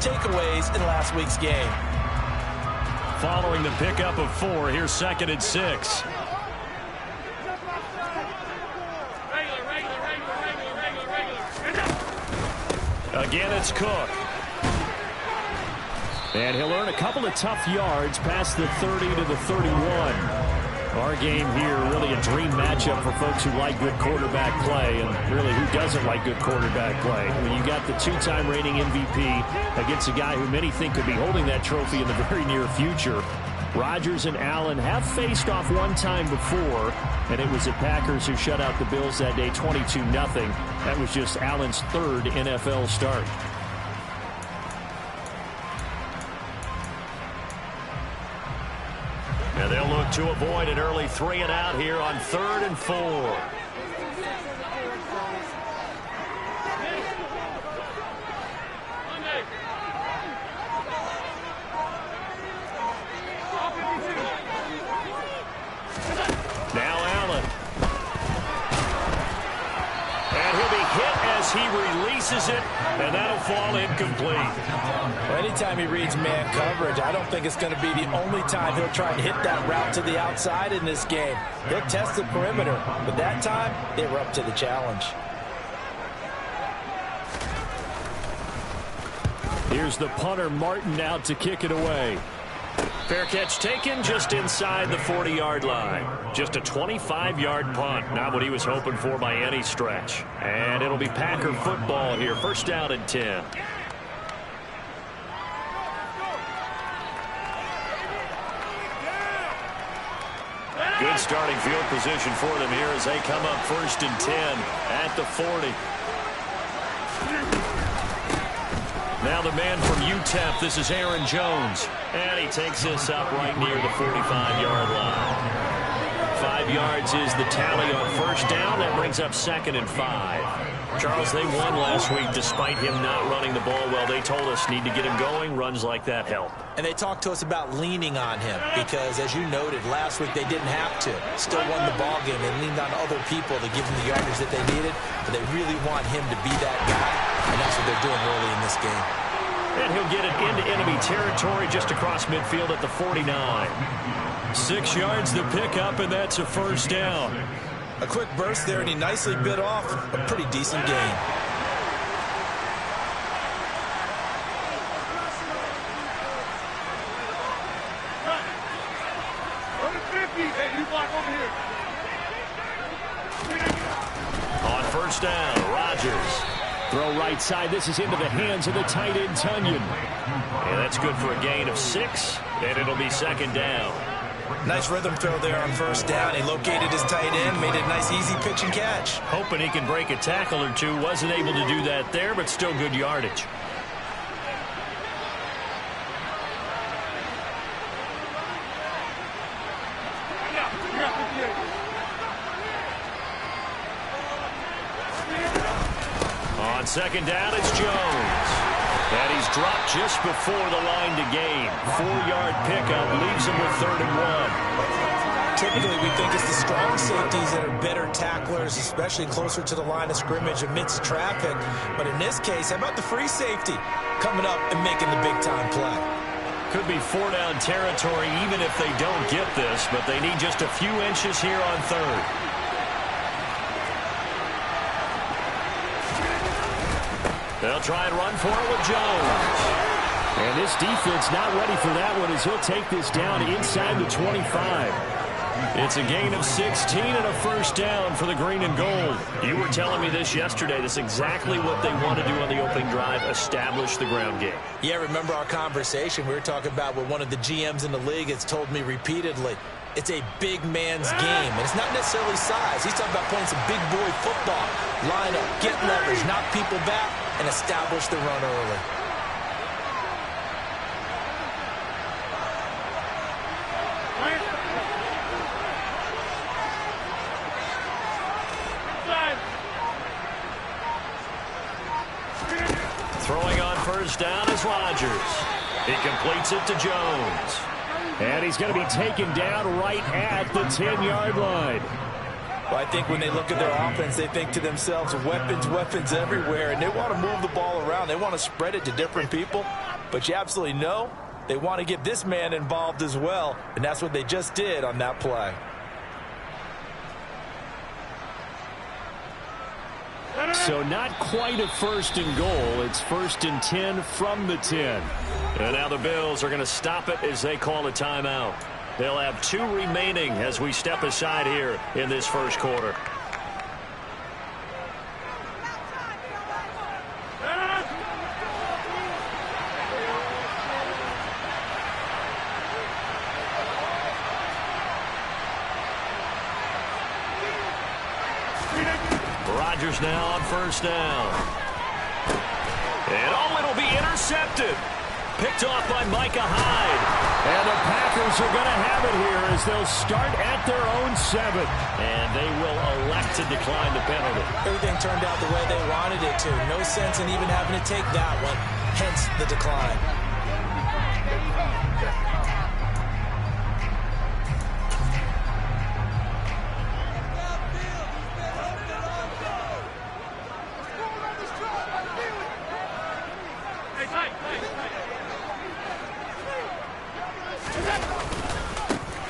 takeaways in last week's game. Following the pickup of 4, here's 2nd and 6. Again, it's Cook. And he'll earn a couple of tough yards past the 30 to the 31. Our game here, really a dream matchup for folks who like good quarterback play, and really who doesn't like good quarterback play. When you got the 2-time reigning MVP against a guy who many think could be holding that trophy in the very near future. Rodgers and Allen have faced off one time before, and it was the Packers who shut out the Bills that day 22-0. That was just Allen's 3rd NFL start. And they'll look to avoid an early 3-and-out here on 3rd and 4. He releases it, and that'll fall incomplete. Well, anytime he reads man coverage, I don't think it's going to be the only time he'll try to hit that route to the outside in this game. He'll test the perimeter, but that time, they were up to the challenge. Here's the punter, Martin, out to kick it away. Fair catch taken just inside the 40-yard line. Just a 25-yard punt. Not what he was hoping for by any stretch. And it'll be Packer football here. 1st down and 10. Good starting field position for them here as they come up 1st and 10 at the 40. Now the man from UTEP, this is Aaron Jones. And he takes this up right near the 45-yard line. 5 yards is the tally on 1st down. That brings up 2nd and 5. Charles, they won last week despite him not running the ball well. They told us need to get him going. Runs like that help. And they talked to us about leaning on him because, as you noted, last week they didn't have to. Still won the ball game. They leaned on other people to give them the yardage that they needed. But they really want him to be that guy, and that's what they're doing early in this game. And he'll get it into enemy territory just across midfield at the 49. 6 yards the pickup, and that's a 1st down. A quick burst there, and he nicely bit off a pretty decent gain. On 1st down, Rodgers. Throw right side. This is into the hands of the tight end, Tunyon. And that's good for a gain of 6, and it'll be 2nd down. Nice rhythm throw there on 1st down. He located his tight end, made it a nice, easy pitch and catch. Hoping he can break a tackle or two. Wasn't able to do that there, but still good yardage. On 2nd down, it's Jones. And he's dropped just before the line to gain. 4-yard pickup leaves him with 3rd and 1. Typically, we think it's the strong safeties that are better tacklers, especially closer to the line of scrimmage amidst traffic. But in this case, how about the free safety coming up and making the big-time play? Could be 4-down territory even if they don't get this, but they need just a few inches here on 3rd. They'll try and run for it with Jones. And this defense not ready for that one as he'll take this down inside the 25. It's a gain of 16 and a 1st down for the green and gold. You were telling me this yesterday. This is exactly what they want to do on the opening drive, establish the ground game. Yeah, remember our conversation. We were talking about what one of the GMs in the league has told me repeatedly. It's a big man's game, and it's not necessarily size. He's talking about playing some big boy football. Line up, get leverage, knock people back, and establish the run early. Throwing on 1st down is Rodgers. He completes it to Jones. And he's going to be taken down right at the 10-yard line. Well, I think when they look at their offense, they think to themselves, weapons, weapons everywhere, and they want to move the ball around. They want to spread it to different people. but you absolutely know they want to get this man involved as well, and that's what they just did on that play. So not quite a 1st and goal. It's 1st and 10 from the 10. And now the Bills are going to stop it as they call a timeout. They'll have 2 remaining as we step aside here in this first quarter. Rodgers now on 1st down. And it'll be intercepted. Picked off by Micah Hyde. And the Packers are going to have it here as they'll start at their own 7. And they will elect to decline the penalty. Everything turned out the way they wanted it to. No sense in even having to take that one. Hence the decline.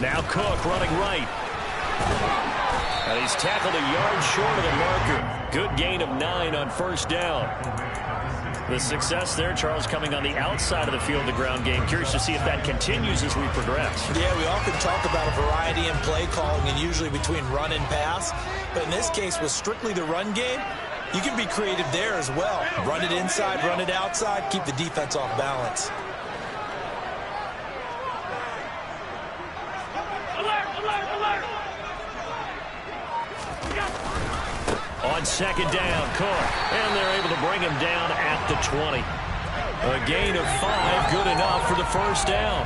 Now Cook running right. And he's tackled a yard short of the marker. Good gain of 9 on 1st down. The success there, Charles, coming on the outside of the field, the ground game. Curious to see if that continues as we progress. Yeah, we often talk about a variety in play calling and usually between run and pass. But in this case, with strictly the run game, you can be creative there as well. Run it inside, run it outside, keep the defense off balance. On 2nd down, Cook. And they're able to bring him down at the 20. A gain of 5, good enough for the 1st down.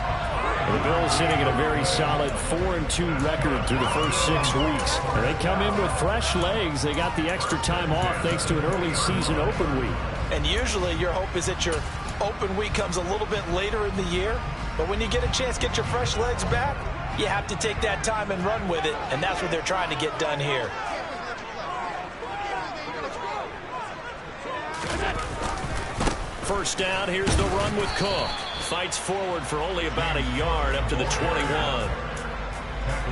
The Bills sitting at a very solid 4-2 record through the first 6 weeks. And they come in with fresh legs. They got the extra time off thanks to an early season open week. And usually your hope is that your open week comes a little bit later in the year. But when you get a chance to get your fresh legs back, you have to take that time and run with it. And that's what they're trying to get done here. First down, here's the run with Cook. Fights forward for only about a yard up to the 21.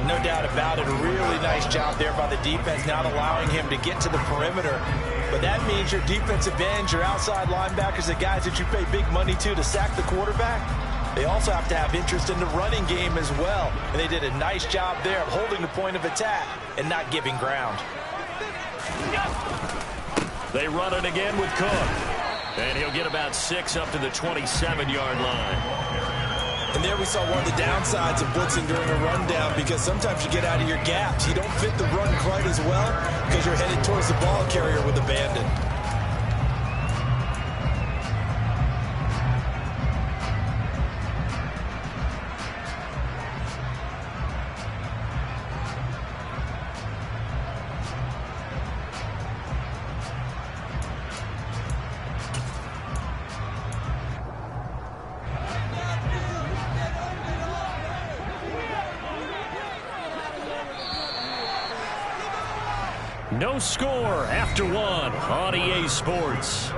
No doubt about it. A really nice job there by the defense, not allowing him to get to the perimeter. But that means your defensive ends, your outside linebackers, the guys that you pay big money to sack the quarterback, they also have to have interest in the running game as well. And they did a nice job there of holding the point of attack and not giving ground. They run it again with Cook. And he'll get about 6 up to the 27-yard line. And there we saw one of the downsides of blitzing during a rundown, because sometimes you get out of your gaps. You don't fit the run quite as well because you're headed towards the ball carrier with abandon. No score after 1 on EA Sports.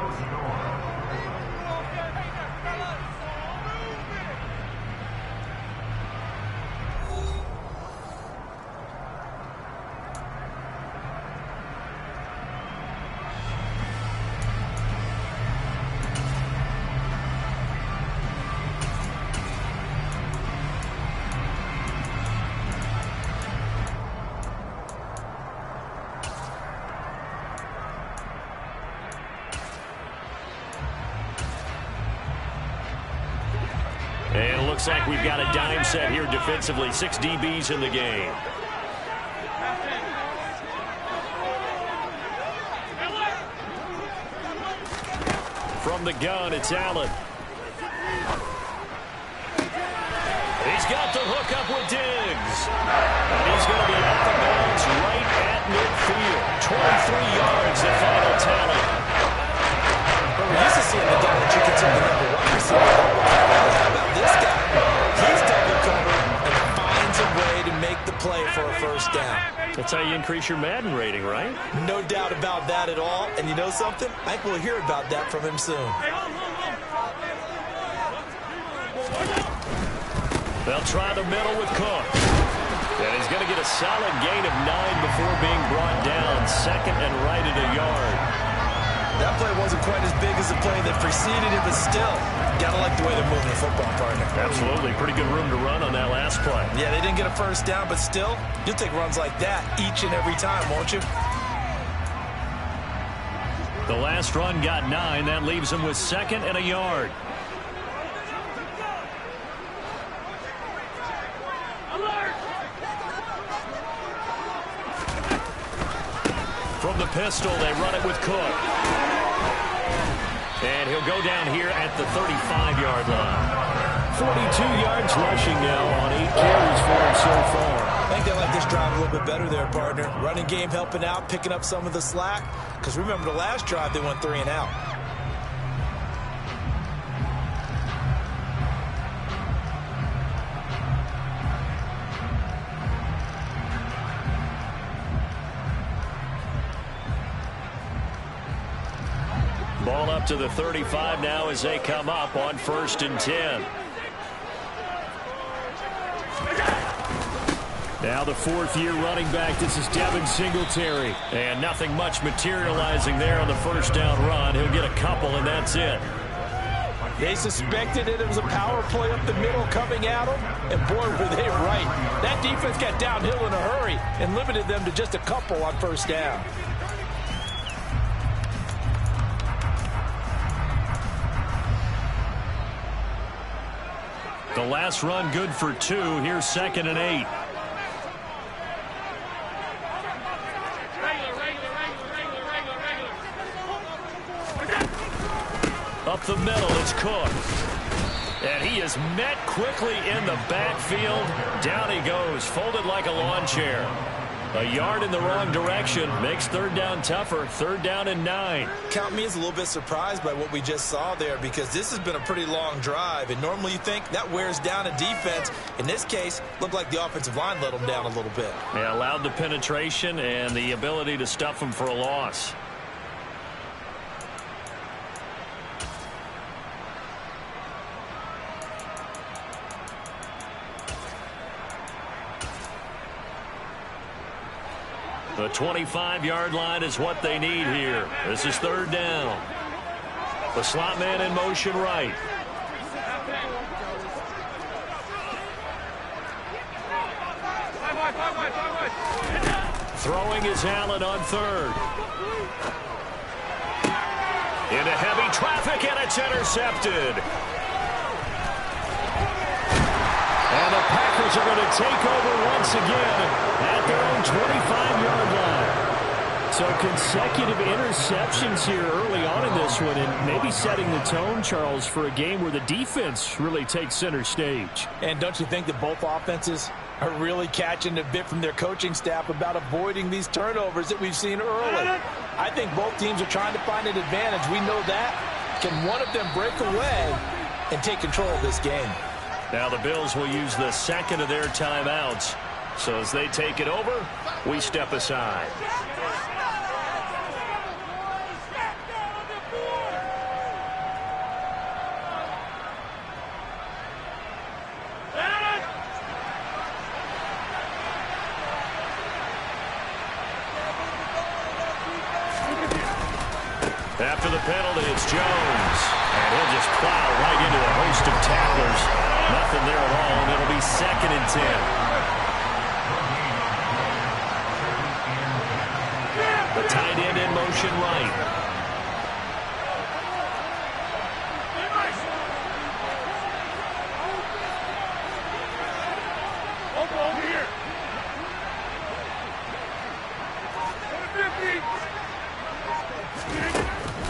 And it looks like we've got a dime set here defensively. 6 DBs in the game. From the gun, it's Allen. He's got the hook up with Diggs. And he's going to be at the bounds right at midfield. 23 yards, the final tally. Well, we're used to seeing the guy that you consider the number 1 receiver. How about this guy? He's double covered and finds a way to make the play for a first down. That's how you increase your Madden rating, right? No doubt about that at all. And you know something? I think we'll hear about that from him soon. They'll try the middle with Cook. And he's going to get a solid gain of 9 before being brought down. Second and right at a yard. That play wasn't quite as big as the play that preceded it, but still, got to like the way they're moving the football, partner. Absolutely. Pretty good room to run on that last play. Yeah, they didn't get a first down, but still, you'll take runs like that each and every time, won't you? The last run got 9. That leaves them with second and a yard. From the pistol, they run it with Cook. And he'll go down here at the 35-yard line. 42 yards rushing now on 8 carries for him so far. I think they like this drive a little bit better there, partner. Running game helping out, picking up some of the slack. Because remember, the last drive, they went 3 and out. Ball up to the 35 now as they come up on 1st and 10. Now the 4th-year running back. This is Devin Singletary. And nothing much materializing there on the first down run. He'll get a couple, and that's it. They suspected it was a power play up the middle coming at them, and boy, were they right. That defense got downhill in a hurry and limited them to just a couple on first down. The last run good for 2. Here's 2nd and 8. Up the middle, it's Cook. And he is met quickly in the backfield. Down he goes, folded like a lawn chair. A yard in the wrong direction makes 3rd down tougher. 3rd down and 9. Count me as a little bit surprised by what we just saw there, because this has been a pretty long drive, and normally you think that wears down a defense. In this case, looked like the offensive line let them down a little bit. Yeah, allowed the penetration and the ability to stuff them for a loss. The 25-yard line is what they need here. This is 3rd down. The slot man in motion right. Throwing is Allen on 3rd. Into heavy traffic, and it's intercepted. And the Packers are going to take over once again at their own 25-yard line. So consecutive interceptions here early on in this one, and maybe setting the tone, Charles, for a game where the defense really takes center stage. And don't you think that both offenses are really catching a bit from their coaching staff about avoiding these turnovers that we've seen early? I think both teams are trying to find an advantage. We know that. Can one of them break away and take control of this game? Now the Bills will use the second of their timeouts. So as they take it over, we step aside. After the penalty, it's Jones. And he'll just plow right into a host of tacklers. Nothing there at all, and it'll be 2nd and 10. The tight end in motion right.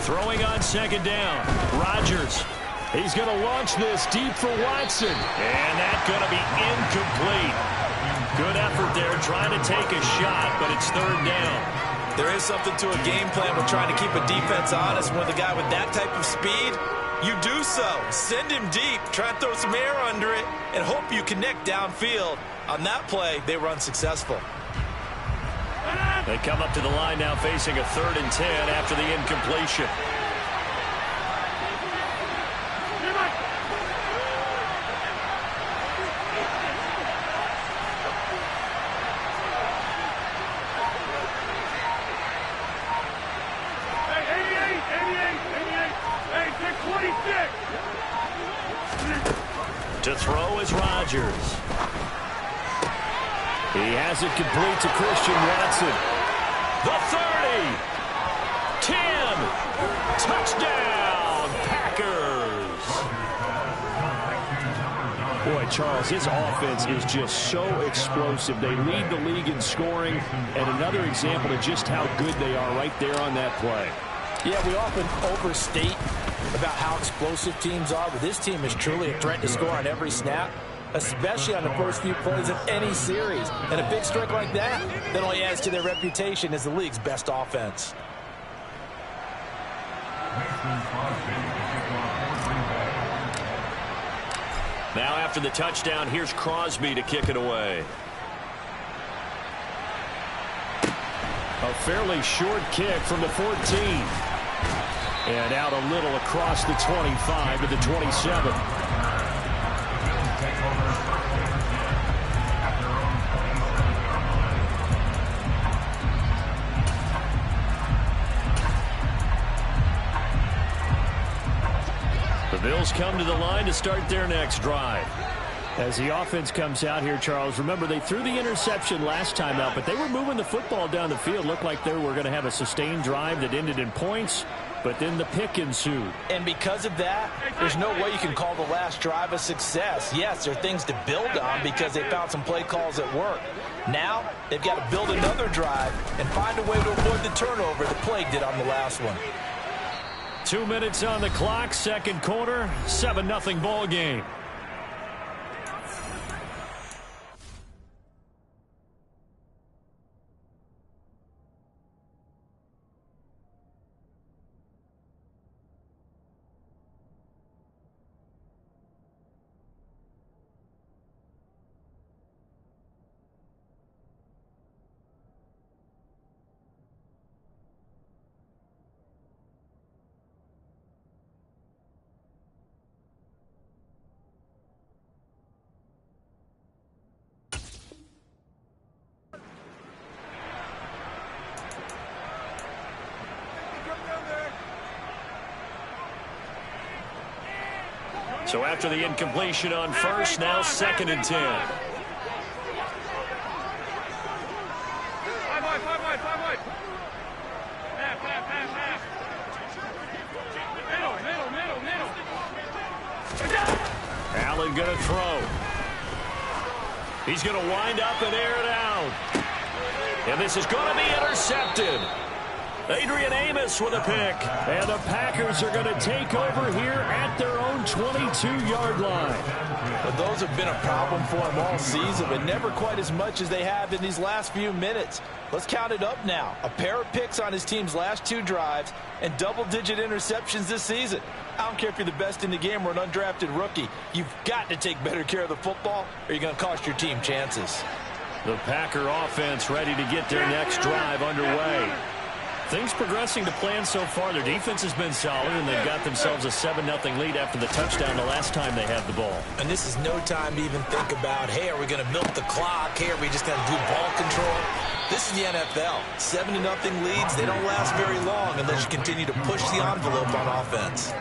Throwing on 2nd down. Rodgers. He's going to launch this deep for Watson. And that's going to be incomplete. Good effort there trying to take a shot, but it's 3rd down. There is something to a game plan with trying to keep a defense honest. When the guy with that type of speed, you do so. Send him deep, try and throw some air under it, and hope you connect downfield. On that play, they were unsuccessful. They come up to the line now facing a 3rd and 10 after the incompletion. throw is Rodgers. He has it complete to Christian Watson. The 30. 10. Touchdown, Packers. Boy, Charles, his offense is just so explosive. They lead the league in scoring, and another example of just how good they are right there on that play. Yeah, we often overstate about how explosive teams are, but this team is truly a threat to score on every snap, especially on the first few plays of any series. And a big strike like that only adds to their reputation as the league's best offense. Now after the touchdown, here's Crosby to kick it away. A fairly short kick from the 14. And out a little across the 25 to the 27. The Bills come to the line to start their next drive. As the offense comes out here, Charles, remember they threw the interception last time out, but they were moving the football down the field. Looked like they were going to have a sustained drive that ended in points, but then the pick ensued. And because of that, there's no way you can call the last drive a success. Yes, there are things to build on because they found some play calls that work. Now, they've got to build another drive and find a way to avoid the turnover the Plague did on the last one. 2 minutes on the clock, second quarter, 7-0 ball game. So after the incompletion on first, now 2nd and 10. Allen going to throw. He's going to wind up and air it out. And this is going to be intercepted. Adrian Amos with a pick. And the Packers are going to take over here at their own 22-yard line. But those have been a problem for them all season, but never quite as much as they have in these last few minutes. Let's count it up now. A pair of picks on his team's last 2 drives and double-digit interceptions this season. I don't care if you're the best in the game or an undrafted rookie. You've got to take better care of the football or you're going to cost your team chances. The Packer offense ready to get their next drive underway. Things progressing to plan so far. Their defense has been solid, and they've got themselves a 7-0 lead after the touchdown the last time they had the ball. And this is no time to even think about, hey, are we going to milk the clock? Hey, are we just going to do ball control? This is the NFL. 7-0 leads, they don't last very long unless you continue to push the envelope on offense.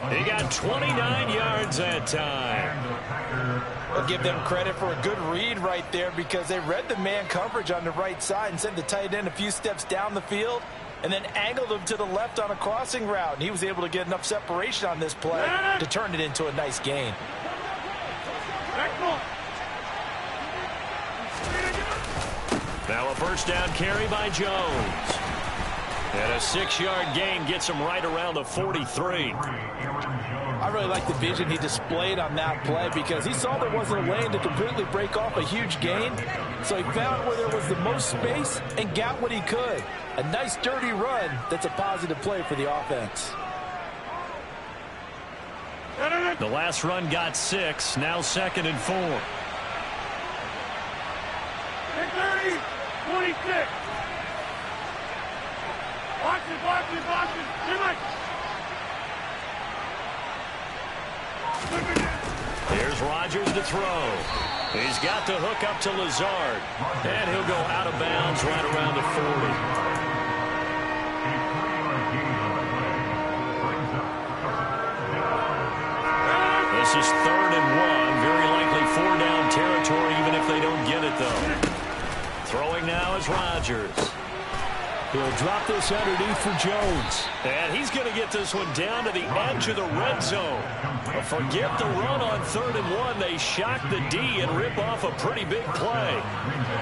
He got 29 yards that time. I'll give them credit for a good read right there because they read the man coverage on the right side and sent the tight end a few steps down the field and then angled him to the left on a crossing route. And he was able to get enough separation on this play to turn it into a nice gain. Now a first down carry by Jones. And a 6-yard gain gets him right around the 43. I really like the vision he displayed on that play because he saw there wasn't a lane to completely break off a huge gain. So he found where there was the most space and got what he could. A nice dirty run that's a positive play for the offense. The last run got 6, now 2nd and 4. 30, 26. Watch it. Too much. Here's Rodgers to throw. He's got the hook up to Lazard. And he'll go out of bounds right around the 40. This is 3rd and 1. Very Throwing now is Rodgers. He'll drop this underneath for Jones. And he's going to get this one down to the edge of the red zone. But forget the run on 3rd and 1. They shock the D and rip off a pretty big play.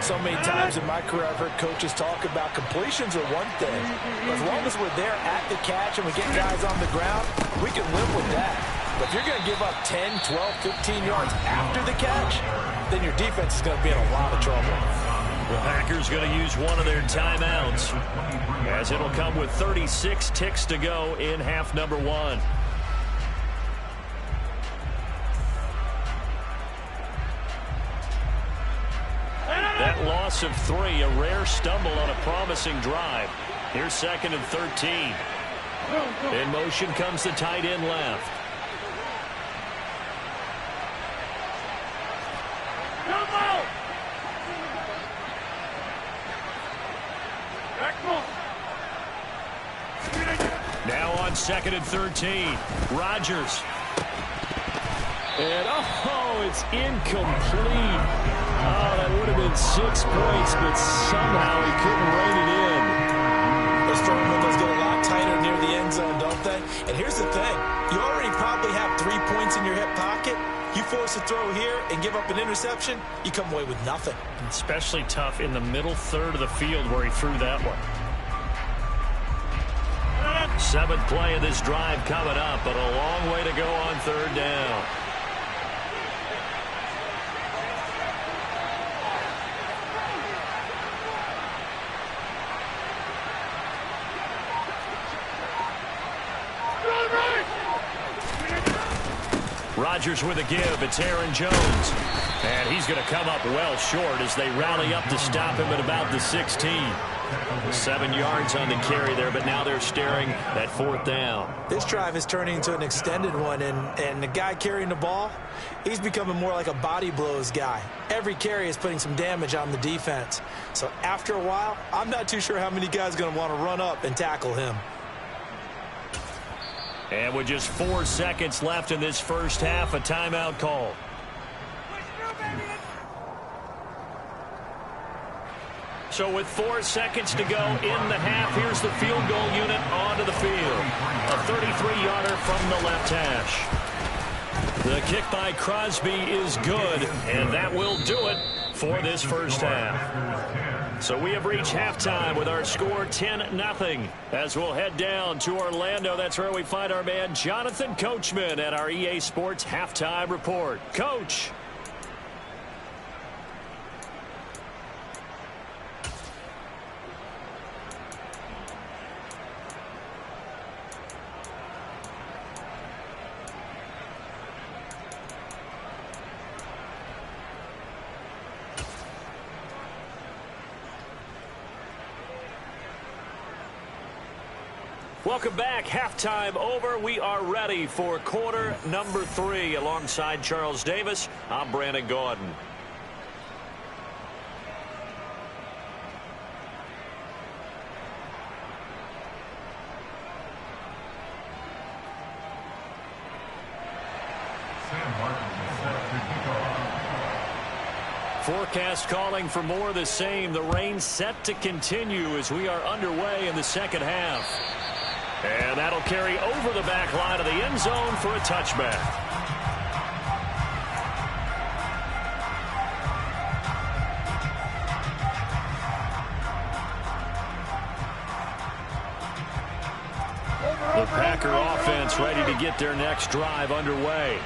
So many times in my career I've heard coaches talk about completions are one thing. As long as we're there at the catch and we get guys on the ground, we can live with that. But if you're going to give up 10, 12, 15 yards after the catch, then your defense is going to be in a lot of trouble. The Packers going to use one of their timeouts, as it'll come with 36 ticks to go in half number 1. That loss of 3, a rare stumble on a promising drive. Here's 2nd and 13. In motion comes the tight end left. Now on 2nd and 13. Rodgers. And, oh, it's incomplete. Oh, that would have been 6 points, but somehow he couldn't rein it in. Those throwing windows get a lot tighter near the end zone, don't they? And here's the thing. You already probably have 3 points in your hip pocket. You force a throw here and give up an interception, you come away with nothing. Especially tough in the middle third of the field where he threw that one. 7th play of this drive coming up, but a long way to go on 3rd down. Rodgers with a give. It's Aaron Jones. And he's going to come up well short as they rally up to stop him at about the 16. 7 yards on the carry there, but now they're staring at 4th down. This drive is turning into an extended one, and the guy carrying the ball, he's becoming more like a body blows guy. Every carry is putting some damage on the defense. So after a while, I'm not too sure how many guys are going to want to run up and tackle him. And with just 4 seconds left in this first half, a timeout call. So with 4 seconds to go in the half, here's the field goal unit onto the field. A 33-yarder from the left hash. The kick by Crosby is good, and that will do it for this first half. So we have reached halftime with our score 10-0. As we'll head down to Orlando, that's where we find our man Jonathan Coachman at our EA Sports Halftime Report. Coach. Welcome back. Halftime over. We are ready for quarter number 3. Alongside Charles Davis, I'm Brandon Gaudin. Forecast calling for more of the same. The rain set to continue as we are underway in the second half. And that'll carry over the back line of the end zone for a touchback. The Packer offense ready to get their next drive underway.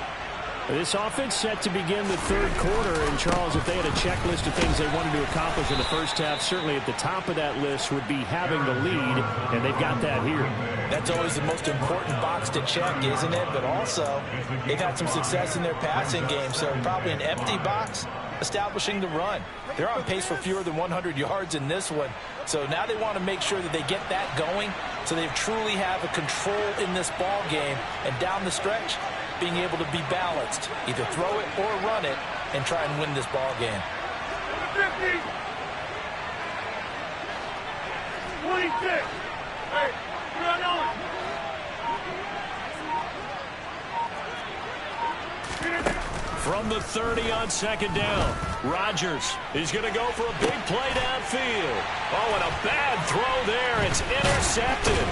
This offense set to begin the third quarter. And, Charles, if they had a checklist of things they wanted to accomplish in the first half, certainly at the top of that list would be having the lead, and they've got that here. That's always the most important box to check, isn't it? But also, they've had some success in their passing game, so probably an empty box establishing the run. They're on pace for fewer than 100 yards in this one, so now they want to make sure that they get that going so they truly have a control in this ball game, and down the stretch, being able to be balanced, either throw it or run it, and try and win this ball game. 50. 26. Hey, you're on. From the 30 on second down, Rodgers is going to go for a big play downfield. Oh, and a bad throw there. It's intercepted.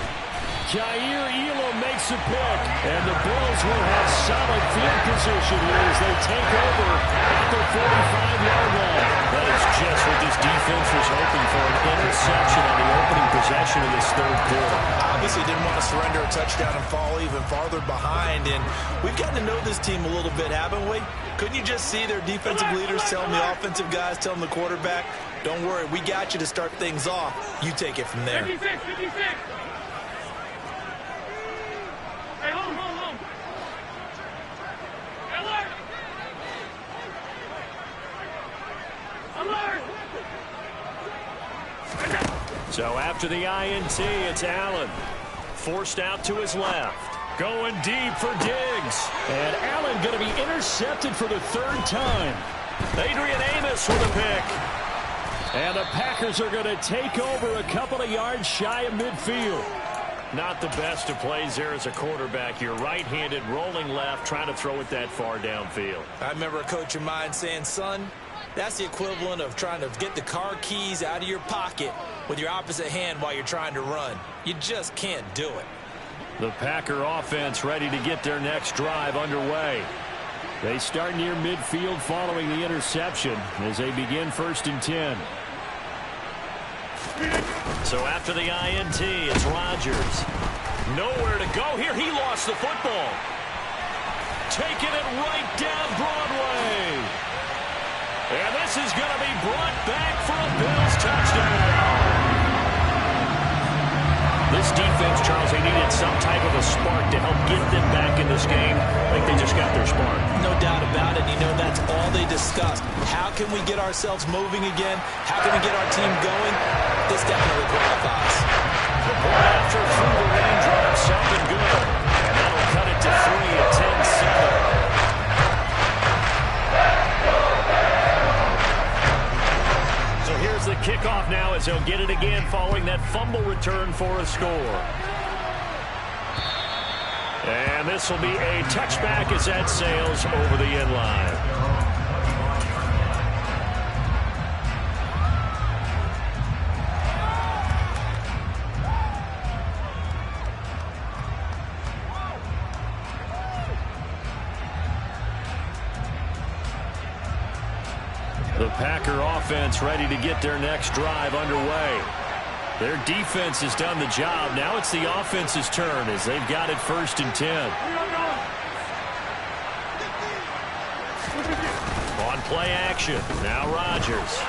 Jair Elam makes a pick, and the Bills will have solid field position here as they take over at the 45-yard line. That is just what this defense was hoping for, an interception on the opening possession of this third quarter. Obviously didn't want to surrender a touchdown and fall even farther behind, and we've gotten to know this team a little bit, haven't we? Couldn't you just see their defensive leaders telling the offensive guys, telling the quarterback, don't worry, we got you to start things off. You take it from there. 56, 56. Hey, hold. Alert! Alert! So after the INT, it's Allen. Forced out to his left. Going deep for Diggs. And Allen going to be intercepted for the third time. Adrian Amos with a pick. And the Packers are going to take over a couple of yards shy of midfield. Not the best of plays there as a quarterback. You're right-handed, rolling left, trying to throw it that far downfield. I remember a coach of mine saying, son, that's the equivalent of trying to get the car keys out of your pocket with your opposite hand while you're trying to run. You just can't do it. The Packer offense ready to get their next drive underway. They start near midfield following the interception as they begin 1st and 10. So after the INT, it's Rodgers. Nowhere to go here. He lost the football. Taking it right down Broadway. And this is going to be brought back for a Bills touchdown. This defense, Charles, they needed some type of a spark to help get them back in this game. I think they just got their spark. No doubt about it. You know, that's all they discussed. How can we get ourselves moving again? How can we get our team going? This definitely qualifies. The point after through the raindrops, something good. And that'll cut it to 3 at 10-7. So here's the kickoff now as they'll get it again following that fumble return for a score. And this will be a touchback as that sails over the end line. The Packer offense ready to get their next drive underway. Their defense has done the job. Now it's the offense's turn as they've got it 1st and 10. On play action. Now Rodgers.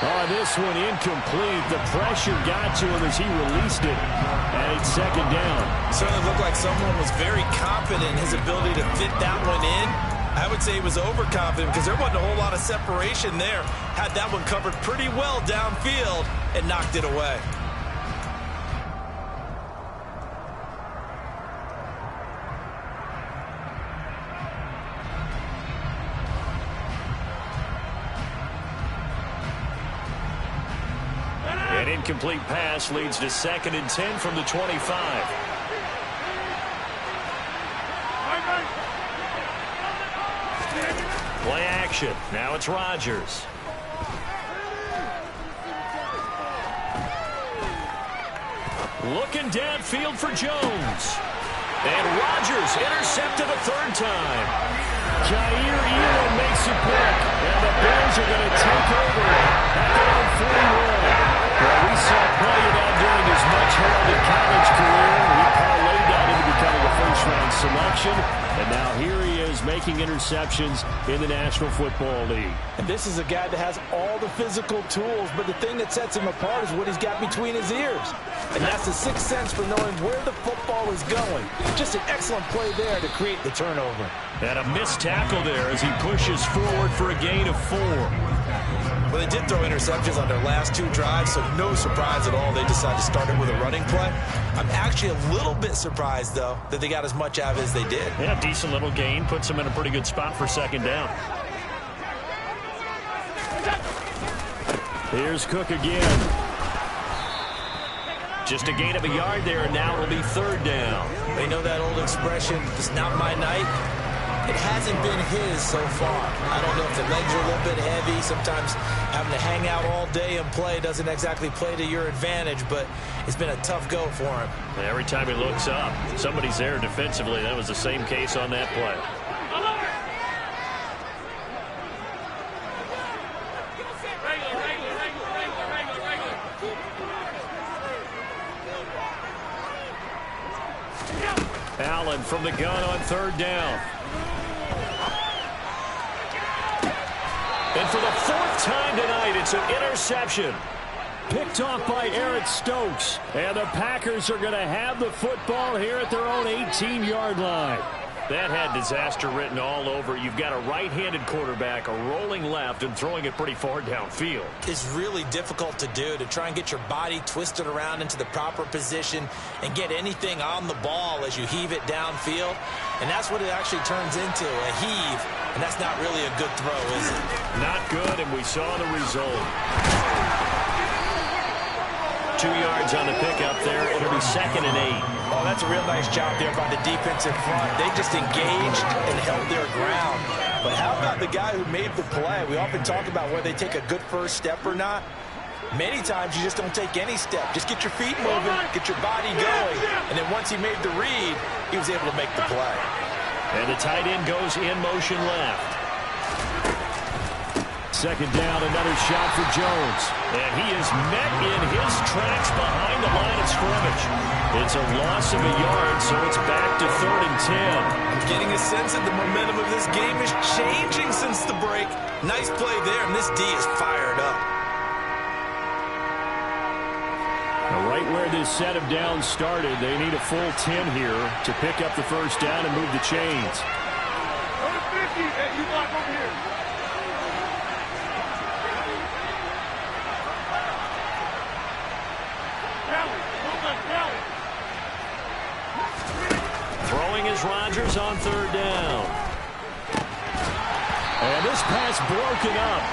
Oh, this one incomplete. The pressure got to him as he released it. And it's 2nd down. Certainly looked like someone was very confident in his ability to fit that one in. I would say he was overconfident because there wasn't a whole lot of separation there. Had that one covered pretty well downfield and knocked it away. An incomplete pass leads to 2nd and 10 from the 25. Play action. Now it's Rodgers. Looking downfield for Jones. And Rodgers intercepted a 3rd time. Jair Elam makes a pick. And the Bills are going to take over at their own 41. Well, we saw plenty of that during his much-heralded college career. He parlayed that into becoming a first-round selection. And now here he is making interceptions in the National Football League. And this is a guy that has all the physical tools, but the thing that sets him apart is what he's got between his ears. And that's the sixth sense for knowing where the football is going. Just an excellent play there to create the turnover. And a missed tackle there as he pushes forward for a gain of 4. Well, they did throw interceptions on their last 2 drives, so no surprise at all they decided to start it with a running play. I'm actually a little bit surprised, though, that they got as much out of it as they did. Yeah, decent little gain. Puts them in a pretty good spot for 2nd down. Here's Cook again. Just a gain of a yard there, and now it'll be 3rd down. They know that old expression, it's not my night. It hasn't been his so far. I don't know if the legs are a little bit heavy. Sometimes having to hang out all day and play doesn't exactly play to your advantage, but it's been a tough go for him. Every time he looks up, somebody's there defensively. That was the same case on that play. Allen from the gun on third down. And for the fourth time tonight, it's an interception. Picked off by Eric Stokes. And the Packers are going to have the football here at their own 18-yard line. That had disaster written all over. You've got a right-handed quarterback, a rolling left, and throwing it pretty far downfield. It's really difficult to do, to try and get your body twisted around into the proper position and get anything on the ball as you heave it downfield. And that's what it actually turns into, a heave. And that's not really a good throw, is it? Not good, and we saw the result. 2 yards on the pickup there. It'll be 2nd and 8. Oh, that's a real nice job there by the defensive front. They just engaged and held their ground. But how about the guy who made the play? We often talk about whether they take a good first step or not. Many times you just don't take any step. Just get your feet moving, get your body going. And then once he made the read, he was able to make the play. And the tight end goes in motion left. 2nd down, another shot for Jones. And he is met in his tracks behind the line of scrimmage. It's a loss of a yard, so it's back to 3rd and 10. I'm getting a sense that the momentum of this game is changing since the break. Nice play there, and this D is fired up. Now, right where this set of downs started, they need a full 10 here to pick up the first down and move the chains. Hey, you block over here. Throwing is Rodgers on 3rd down. And this pass broken up.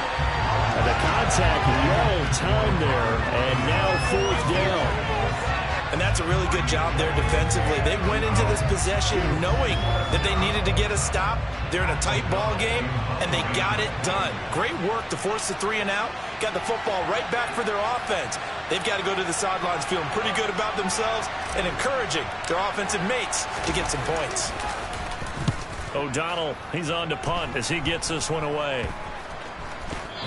And the contact well timed there. And now 4th down. And that's a really good job there defensively. They went into this possession knowing that they needed to get a stop. They're in a tight ball game, and they got it done. Great work to force the 3 and out. Got the football right back for their offense. They've got to go to the sidelines feeling pretty good about themselves and encouraging their offensive mates to get some points. O'Donnell, he's on to punt as he gets this one away.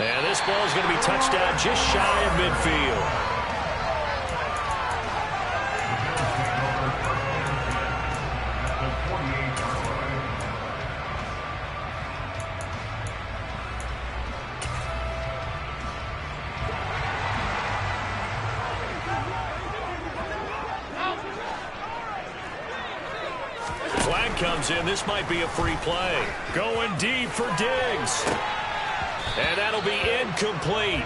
And this ball is going to be touched down just shy of midfield. Comes in. This might be a free play. Going deep for Diggs. And that'll be incomplete.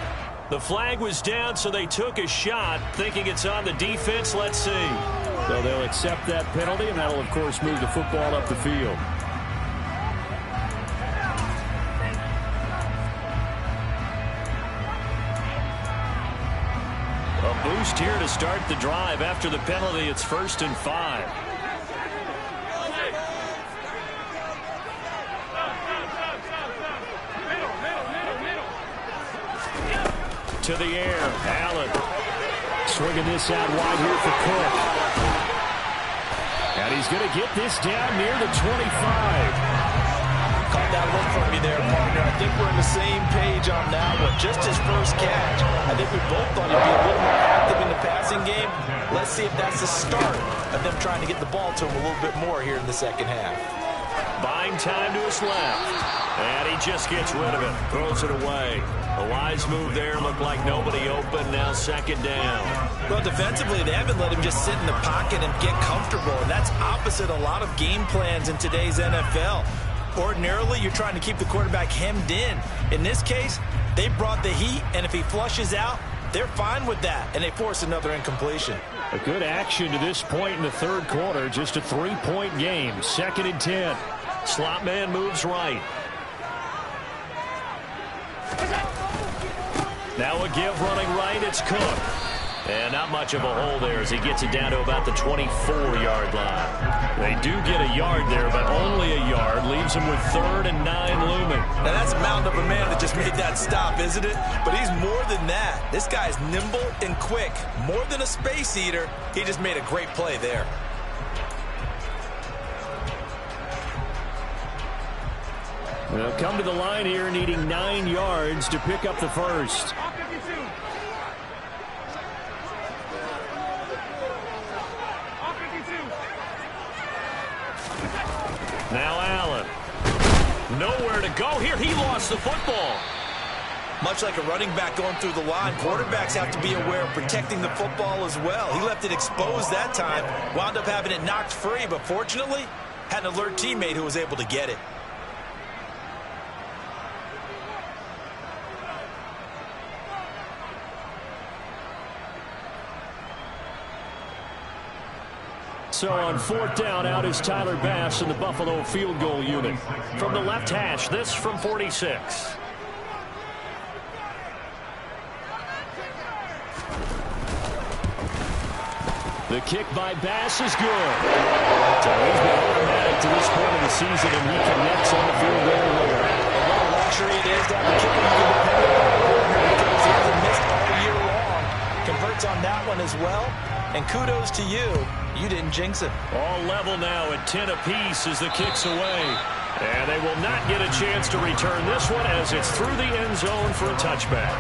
The flag was down, so they took a shot, thinking it's on the defense. Let's see. So they'll accept that penalty, and that'll, of course, move the football up the field. A boost here to start the drive. After the penalty, it's 1st and 5. To the air, Allen swinging this out wide here for Cook. And he's going to get this down near the 25. Caught that look from you there, partner. I think we're on the same page on that one. Just his first catch. I think we both thought he'd be a little more active in the passing game. Let's see if that's the start of them trying to get the ball to him a little bit more here in the second half. Buying time to his left. And he just gets rid of it. Throws it away. A wise move there. Looked like nobody open. Now 2nd down. Well, defensively, they haven't let him just sit in the pocket and get comfortable. And that's opposite a lot of game plans in today's NFL. Ordinarily, you're trying to keep the quarterback hemmed in. In this case, they brought the heat, and if he flushes out, they're fine with that, and they force another incompletion. A good action to this point in the 3rd quarter. Just a 3-point game. 2nd and 10. Slot man moves right. Now a give running right. It's Cook. And not much of a hole there as he gets it down to about the 24-yard line. They do get a yard there, but only a yard. Leaves them with 3rd and 9 looming. Now that's a mountain of a man that just made that stop, isn't it? But he's more than that. This guy's nimble and quick. More than a space eater, he just made a great play there. They'll come to the line here needing 9 yards to pick up the first. Now Allen. Nowhere to go here. He lost the football. Much like a running back going through the line, quarterbacks have to be aware of protecting the football as well. He left it exposed that time, wound up having it knocked free, but fortunately, had an alert teammate who was able to get it. So on 4th down, out is Tyler Bass in the Buffalo field goal unit. From the left hash, this from 46. The kick by Bass is good. So he's been automatic to this point of the season, and he connects on the field goal later. What a luxury it is to have a kicker you can depend upon because he hasn't missed all year long. Converts on that one as well. And kudos to you. You didn't jinx it. All level now at 10 apiece as the kick's away. And they will not get a chance to return this one as it's through the end zone for a touchback.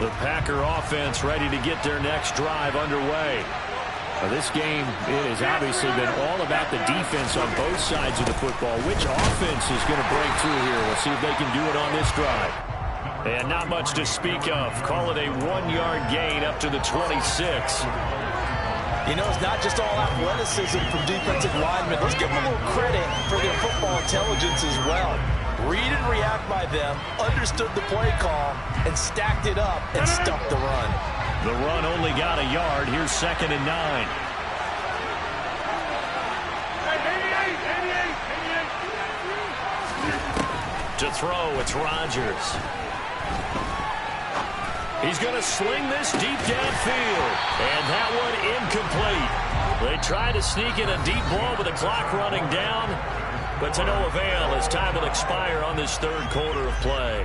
The Packer offense ready to get their next drive underway. Now this game, it has obviously been all about the defense on both sides of the football. Which offense is going to break through here? We'll see if they can do it on this drive. And not much to speak of. Call it a 1-yard gain up to the 26. You know, it's not just all athleticism from defensive linemen. Let's give them a little credit for their football intelligence as well. Read and react by them, understood the play call, and stacked it up and stuffed the run. The run only got a yard. Here's 2nd and 9. To throw, it's Rodgers. He's going to sling this deep downfield. And that one incomplete. They try to sneak in a deep ball with the clock running down, but to no avail as time will expire on this 3rd quarter of play.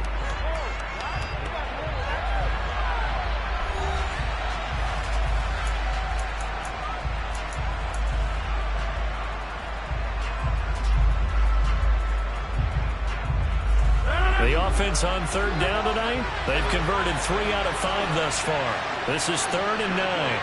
The offense on 3rd down tonight, they've converted 3 out of 5 thus far. This is 3rd and 9.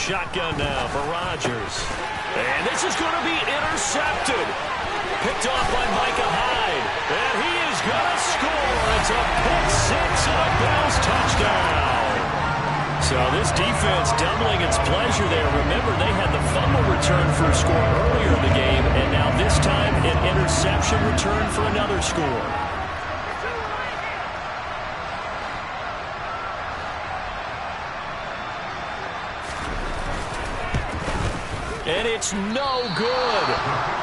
Shotgun now for Rodgers. And this is going to be intercepted. Picked off by Micah Hyde. And he is going to score. It's a pick 6 and a Bills touchdown. So this defense doubling its pleasure there. Remember, they had the fumble return for a score earlier in the game. And now this time an interception return for another score. And it's no good.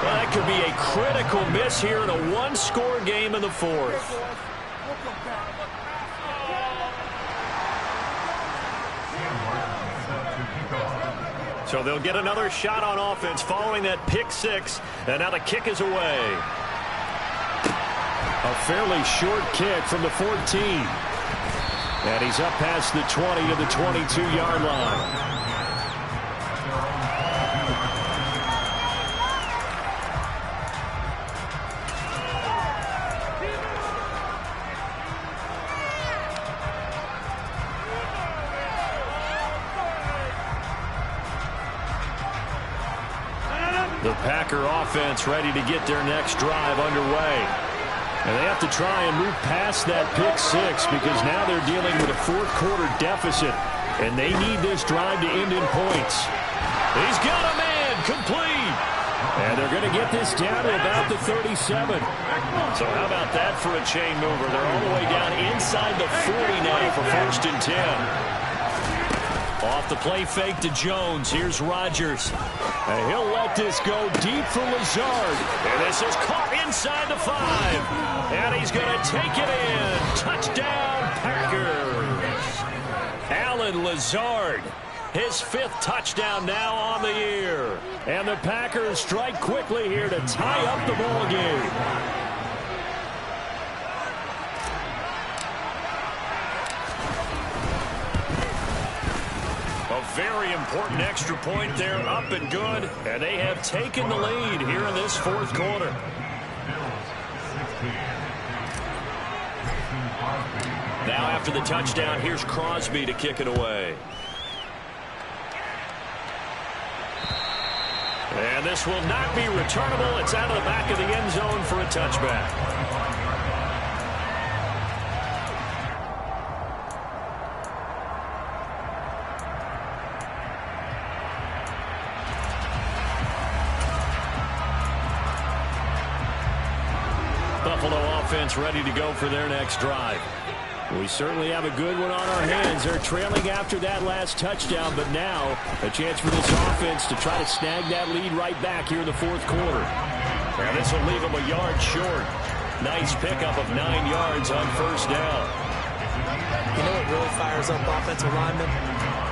That could be a critical miss here in a 1-score game in the 4th. So they'll get another shot on offense following that pick 6. And now the kick is away. A fairly short kick from the 14. And he's up past the 20 to the 22-yard line. The Packer offense ready to get their next drive underway. And they have to try and move past that pick six because now they're dealing with a fourth quarter deficit, and they need this drive to end in points. He's got a man complete. And they're going to get this down to about the 37. So how about that for a chain mover? They're all the way down inside the 40 now for 1st and 10. Off the play fake to Jones. Here's Rodgers. And he'll let this go deep for Lazard. And this is caught inside the 5. And he's going to take it in. Touchdown, Packers. Allen Lazard. His 5th touchdown now on the year. And the Packers strike quickly here to tie up the ball game. A very important extra point there, up and good. And they have taken the lead here in this 4th quarter. Now after the touchdown, here's Crosby to kick it away. And this will not be returnable. It's out of the back of the end zone for a touchback. Buffalo offense ready to go for their next drive. We certainly have a good one on our hands. They're trailing after that last touchdown, but now a chance for this offense to try to snag that lead right back here in the 4th quarter. And this will leave them a yard short. Nice pickup of 9 yards on 1st down. You know what really fires up offensive linemen?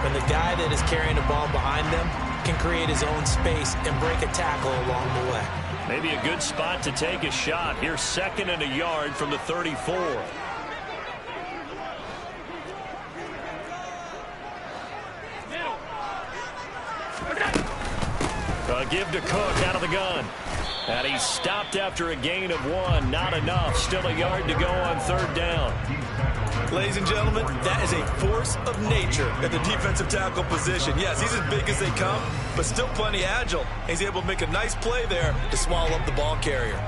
When the guy that is carrying the ball behind them can create his own space and break a tackle along the way. Maybe a good spot to take a shot. Here's 2nd and a yard from the 34. Give to Cook out of the gun. And he's stopped after a gain of 1. Not enough. Still a yard to go on 3rd down. Ladies and gentlemen, that is a force of nature at the defensive tackle position. Yes, he's as big as they come, but still plenty agile. He's able to make a nice play there to swallow up the ball carrier.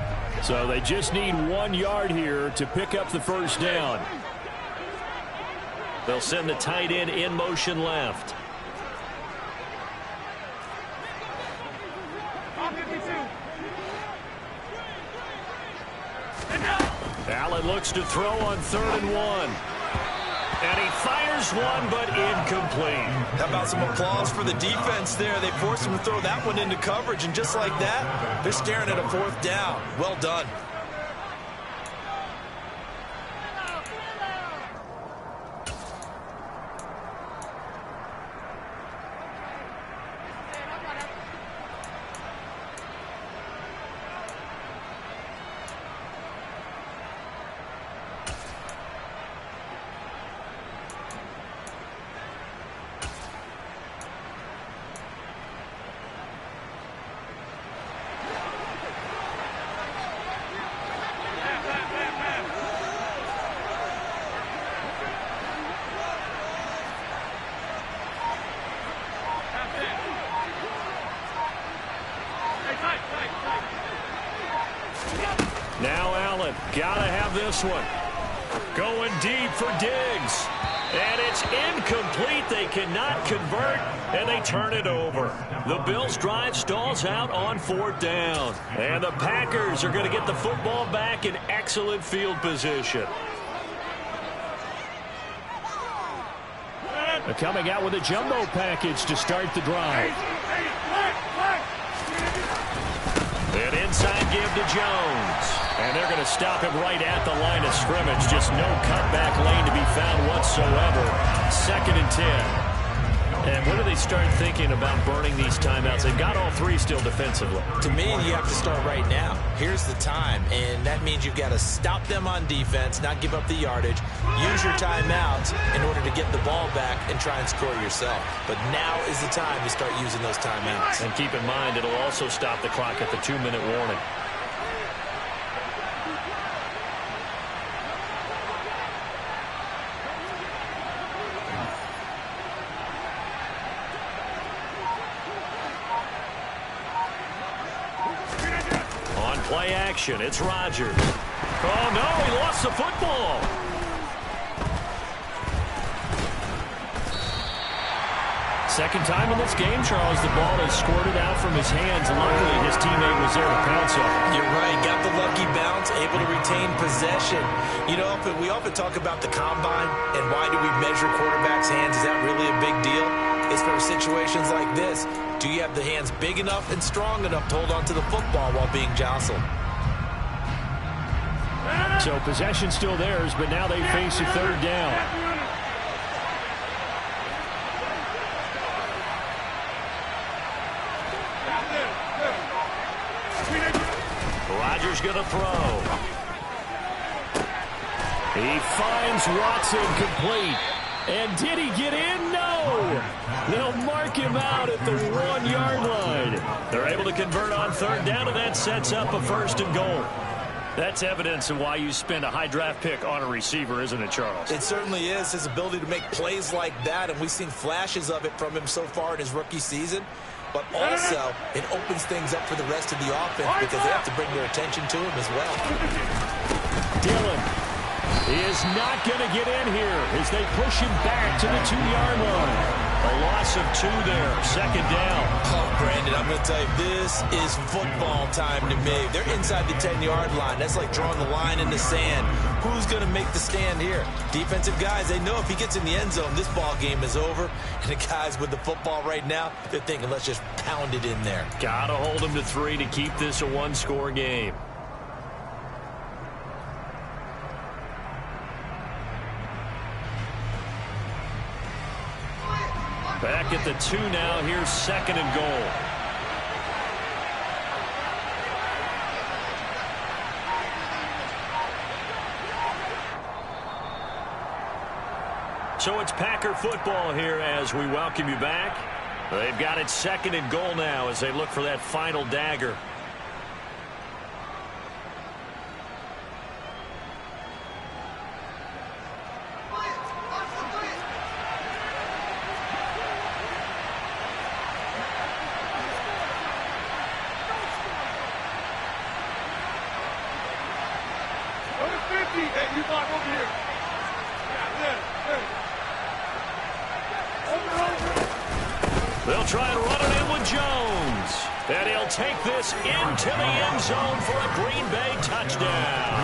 So they just need 1 yard here to pick up the 1st down. They'll send the tight end in motion left. Allen looks to throw on 3rd and 1. And he fires one, but incomplete. How about some applause for the defense there? They forced him to throw that one into coverage, and just like that, they're staring at a 4th down. Well done. Now Allen, gotta have this one. Going deep for Diggs. And it's incomplete. They cannot convert, and they turn it over. The Bills' drive stalls out on 4th down. And the Packers are going to get the football back in excellent field position. They're coming out with a jumbo package to start the drive. An inside give to Jones. And they're going to stop him right at the line of scrimmage. Just no cutback lane to be found whatsoever. 2nd and 10. And when do they start thinking about burning these timeouts? They've got all 3 still defensively. To me, you have to start right now. Here's the time, and that means you've got to stop them on defense, not give up the yardage, use your timeouts in order to get the ball back and try and score yourself. But now is the time to start using those timeouts. And keep in mind, it'll also stop the clock at the 2-minute warning. Play action. It's Rodgers. Oh, no, he lost the football. Second time in this game, Charles, the ball has squirted out from his hands. Luckily, his teammate was there to pounce on it. You're right. Got the lucky bounce, able to retain possession. You know, we often talk about the combine and why do we measure quarterbacks' hands. Is that really a big deal? It's for situations like this. Do you have the hands big enough and strong enough to hold on to the football while being jostled? So possession still theirs, but now they face a third down. Rodgers going to throw. He finds Watson complete. And did he get in? No. They'll mark him out at the 1-yard line. They're able to convert on third down, and that sets up a 1st and goal. That's evidence of why you spend a high draft pick on a receiver, isn't it, Charles? It certainly is. His ability to make plays like that, and we've seen flashes of it from him so far in his rookie season. But also, it opens things up for the rest of the offense because they have to bring their attention to him as well. Dillon is not going to get in here as they push him back to the 2-yard line. A loss of 2 there, 2nd down. Oh, Brandon, I'm going to tell you, this is football time to me. They're inside the 10-yard line. That's like drawing the line in the sand. Who's going to make the stand here? Defensive guys, they know if he gets in the end zone, this ball game is over. And the guys with the football right now, they're thinking, let's just pound it in there. Got to hold him to 3 to keep this a 1-score game. Back at the 2 now. Here's 2nd and goal. So it's Packer football here as we welcome you back. They've got it 2nd and goal now as they look for that final dagger. They'll try and run it in with Jones. And he'll take this into the end zone for a Green Bay touchdown.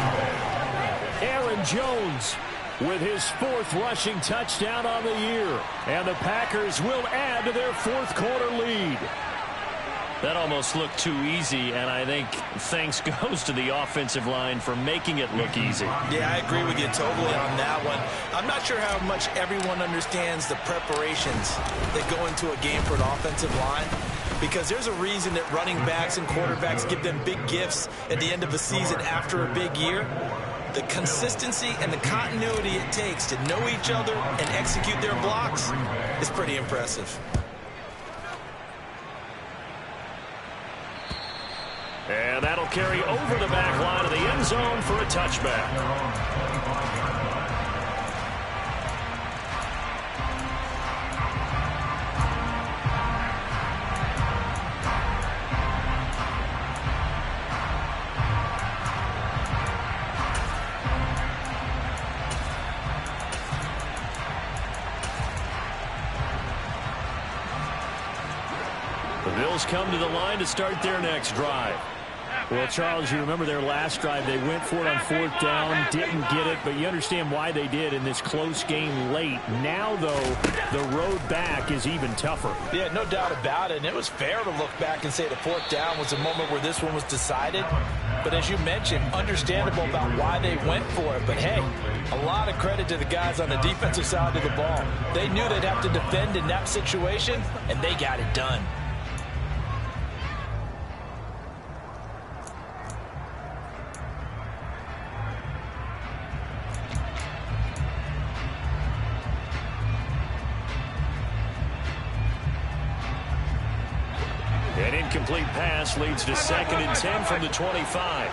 Aaron Jones with his 4th rushing touchdown on the year. And the Packers will add to their 4th quarter lead. That almost looked too easy, and I think thanks goes to the offensive line for making it look easy. Yeah, I agree with you totally on that one. I'm not sure how much everyone understands the preparations that go into a game for an offensive line, because there's a reason that running backs and quarterbacks give them big gifts at the end of a season after a big year. The consistency and the continuity it takes to know each other and execute their blocks is pretty impressive. And that'll carry over the back line of the end zone for a touchback. The Bills come to the line to start their next drive. Well, Charles, you remember their last drive. They went for it on 4th down, didn't get it, but you understand why they did in this close game late. Now, though, the road back is even tougher. Yeah, no doubt about it, and it was fair to look back and say the 4th down was a moment where this one was decided. But as you mentioned, understandable about why they went for it. But, hey, a lot of credit to the guys on the defensive side of the ball. They knew they'd have to defend in that situation, and they got it done. An incomplete pass leads to 2nd and 10 from the 25.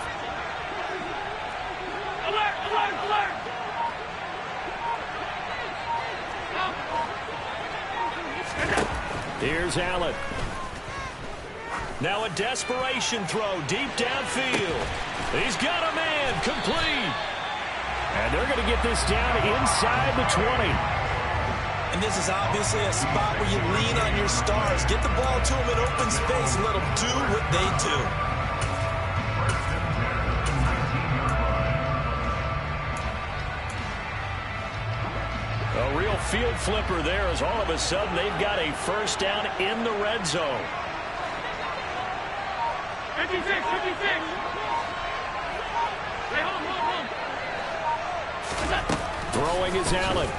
Here's Allen. Now a desperation throw deep downfield. He's got a man, complete. And they're going to get this down inside the 20. And this is obviously a spot where you lean on your stars. Get the ball to them in open space and let them do what they do. A real field flipper there as all of a sudden they've got a first down in the red zone. 56, 56. Hey, hold. Throwing is Allen.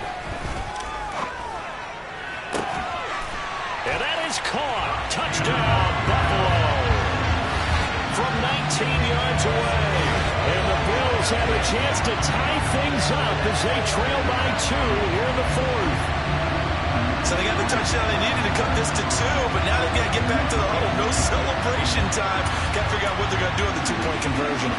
And that is caught. Touchdown, Buffalo. From 19 yards away. And the Bills have a chance to tie things up as they trail by 2 here in the 4th. So they got the touchdown they needed to cut this to 2, but now they've got to get back to the huddle. No celebration time. Got to figure out what they're going to do with the 2-point conversion.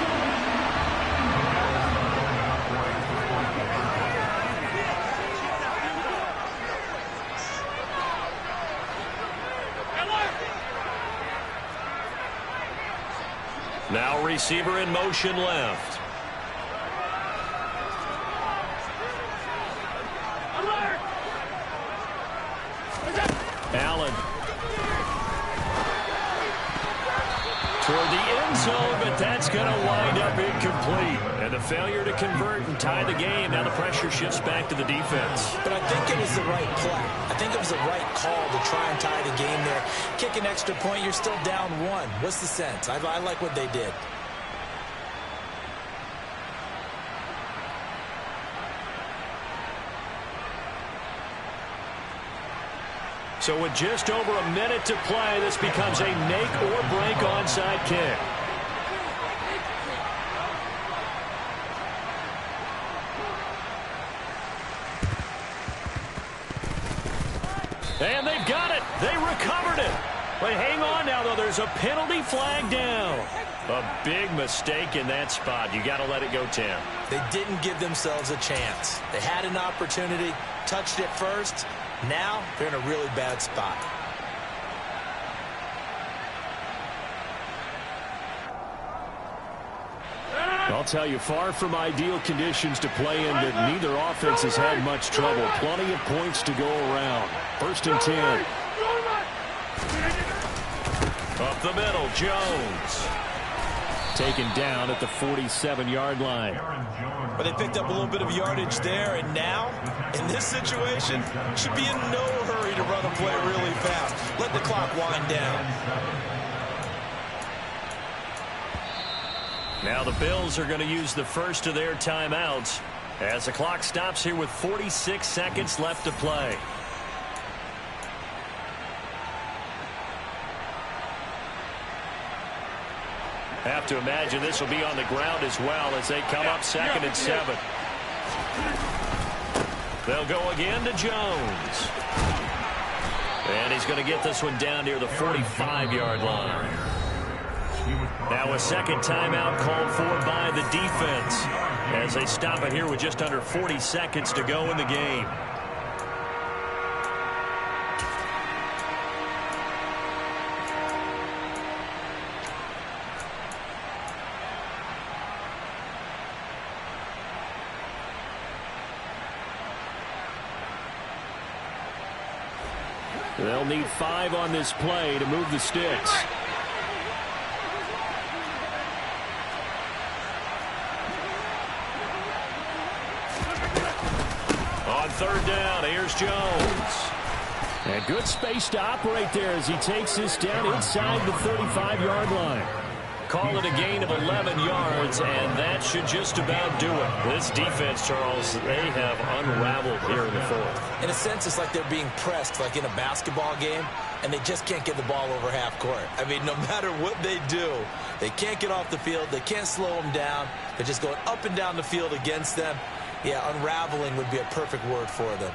Now receiver in motion left. Allen. Toward the end zone, but that's going to wind up incomplete. And a failure to convert and tie the game. Now the pressure shifts back to the defense. But I think it was the right play. I think it was the right call to try and tie the game there. Kick an extra point, you're still down 1. What's the sense? I like what they did. So with just over a minute to play, this becomes a make or break onside kick. And they've got it. They recovered it. But hang on now, though. There's a penalty flag down. A big mistake in that spot. You got to let it go, Tim. They didn't give themselves a chance. They had an opportunity, touched it first. Now they're in a really bad spot. I'll tell you, far from ideal conditions to play in, but neither offense has had much trouble. Plenty of points to go around. 1st and 10. Up the middle, Jones. Taken down at the 47-yard line. But they picked up a little bit of yardage there, and now, in this situation, should be in no hurry to run a play really fast. Let the clock wind down. Now the Bills are going to use the first of their timeouts as the clock stops here with 46 seconds left to play. Have to imagine this will be on the ground as well as they come up 2nd and 7. They'll go again to Jones. And he's going to get this one down near the 45-yard line. Now a second timeout called for by the defense as they stop it here with just under 40 seconds to go in the game. They'll need 5 on this play to move the sticks. On 3rd down, here's Jones. And good space to operate there as he takes this down inside the 35-yard line. Call it a gain of 11 yards, and that should just about do it. This defense, Charles, they have unraveled here in the 4th. In a sense, it's like they're being pressed, like in a basketball game, and they just can't get the ball over half court. I mean, no matter what they do, they can't get off the field. They can't slow them down. They're just going up and down the field against them. Yeah, unraveling would be a perfect word for them.